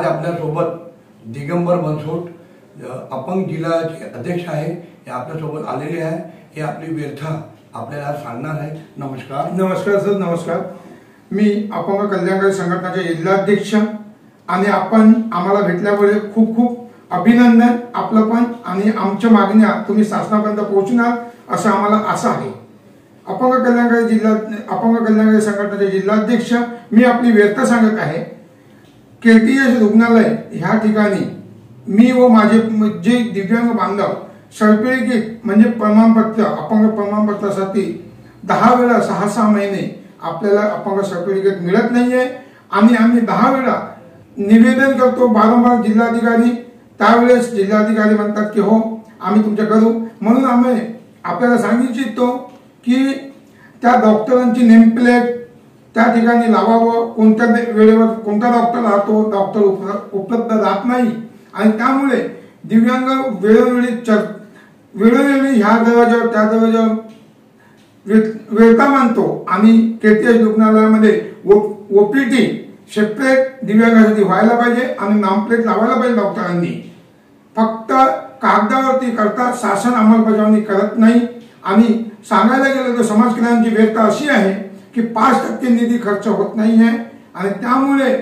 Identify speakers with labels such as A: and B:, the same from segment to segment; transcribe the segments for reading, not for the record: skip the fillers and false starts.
A: आपल्यासोबत दिगंबर बनसोड अपंग जिल्ह्याचे अध्यक्ष आहे, हे आपल्यासोबत आलेले आहे। हे आपली व्यथा आपल्याला सांगणार आहे। नमस्कार।
B: नमस्कार सर, नमस्कार। मी अपंग कल्याणकारी संघटनेचे जिल्हाध्यक्ष आणि आपण आम्हाला भेटल्यामुळे खूप खूप अभिनंदन। आपलं पण आणि आमच्या मागण्या तुम्ही शासनापर्यंत पोहोचणार असं आम्हाला आशा आहे। अपंग कल्याणकारी संघटनेचे जिल्हाध्यक्ष मी आपली व्यथा सांगत आहे। केटीएस रुग्णालय ह्या ठिकाणी मी व माझे जे दिव्यांग बांधव सर्टिफिकेट म्हणजे प्रमाणपत्र अपंग प्रमाणपत्रासाठी 10 वेळा 6 महिने आपल्याला अपंग सर्टिफिकेट मिळत नाहीये आणि आम्ही 10 वेळा निवेदन करतो वारंवार जिल्हाधिकारी। त्यावेळेस जिल्हाधिकारी म्हणतात की हो आम्ही तुमच्या करू। म्हणून आम्ही आपल्याला सांगू इच्छितो की त्या डॉक्टरांची नेमप्लेट त्या ठिकाणी लावावं। कोणत्या वेळेवर कोणता डॉक्टर राहतो, डॉक्टर उपलब्ध राहत नाही आणि त्यामुळे दिव्यांग वेळोवेळी ह्या दरवाजावर त्या दरवाजावर वेळता मानतो आणि केटीएस रुग्णालयामध्ये ओपीडी सेपरेट दिव्यांगासाठी व्हायला पाहिजे आणि नामप्लेट लावायला पाहिजे डॉक्टरांनी। फक्त कागदावरती करता शासन अंमलबजावणी करत नाही आणि सांगायला गेलं तर समाज कल्याणची व्यथा अशी आहे की 5% निधी खर्च होत नाहीये आणि त्यामुळे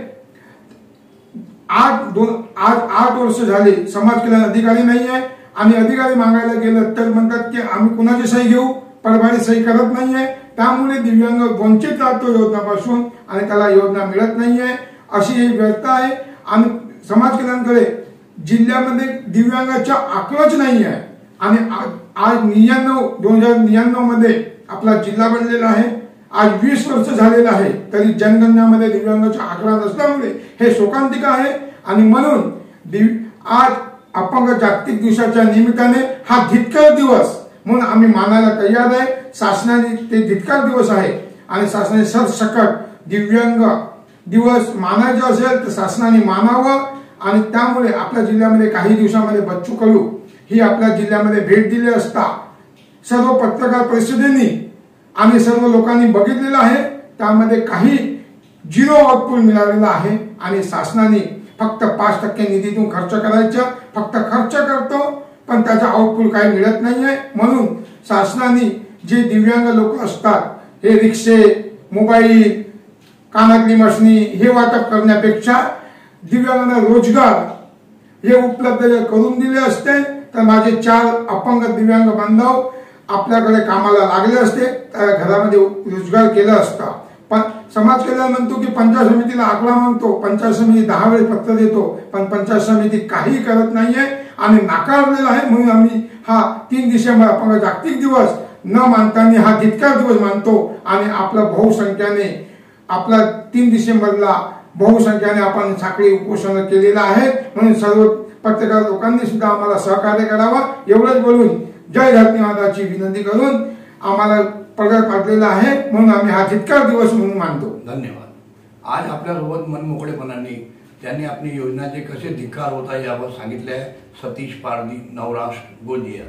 B: आज 8 वर्ष झाली समाज कल्याण अधिकारी नाहीये आणि अधिकारी मागायला गेलं तर म्हणतात की आम्ही कुणाची सही घेऊ, परभारी सही करत नाहीये। त्यामुळे दिव्यांग वंचित राहतो योजनापासून आणि त्याला योजना मिळत नाहीये, अशी ही व्यथा आहे। आणि समाज कल्याणकडे जिल्ह्यामध्ये दिव्यांगाच्या आकडाच नाही आहे आणि आज 2099 मध्ये आपला जिल्हा बनलेला आहे। आज 20 वर्ष झालेला आहे तरी जनगणनेमध्ये दिव्यांगाचा आकडा नसल्यामुळे हे शोकांतिक आहे आणि म्हणून आज अपंग जागतिक दिवसाच्या निमित्ताने हा धिक्कार दिवस म्हणून आम्ही मानायला तयार आहे। शासनाने ते धिक्कार दिवस आहे आणि शासनाने सरसकट दिव्यांग दिवस मानायचा असेल तर शासनाने मानावं आणि त्यामुळे आपल्या जिल्ह्यामध्ये काही दिवसामध्ये बच्चू कडू ही आपल्या जिल्ह्यामध्ये भेट दिली असता सर्व पत्रकार परिषदेनी आणि सर्व लोकांनी बघितलेलं आहे। त्यामध्ये काही 0 आउटपुट मिळालेला आहे आणि शासनाने फक्त 5% निधीतून खर्च करायचा, फक्त खर्च करतो पण त्याचा आउटपुट काही मिळत नाहीये। म्हणून शासनाने जे दिव्यांग लोक असतात हे रिक्षे, मोबाईल, कानातली मशनी हे वाटप करण्यापेक्षा दिव्यांगांना रोजगार हे उपलब्ध करून दिले असते तर माझे 4 अपंग दिव्यांग बांधव आपल्याकडे कामाला लागले असते, घरामध्ये रोजगार केला असता। पण समाज कल्याण म्हणतो की पंचायत समितीला आकडा मागतो, पंचायत समिती 10 वेळेस पत्र देतो पण पंचायत समिती काही करत नाहीये आणि नाकारलेला आहे। म्हणून आम्ही हा 3 डिसेंबर अपंग जागतिक दिवस न मानताना हा धिक्कार दिवस मानतो आणि आपला बहुसंख्याने आपला 3 डिसेंबरला बहुसंख्याने आपण साखळी उपोषण केलेलं आहे। म्हणून सर्व पत्रकार लोकांनी सुद्धा आम्हाला सहकार्य करावं एवढंच बोलून जय धन्यवादाची विनंती करून आम्हाला पगार पाडलेला आहे म्हणून आम्ही हा धिक्कार दिवस म्हणून मानतो।
A: धन्यवाद। आज आपल्यासोबत मनमोकळेपणाने त्यांनी आपली योजनाचे कसे धिक्कार होता यावर सांगितले आहे। सतीश पारधी, नवराष्ट्र, गोंदिया।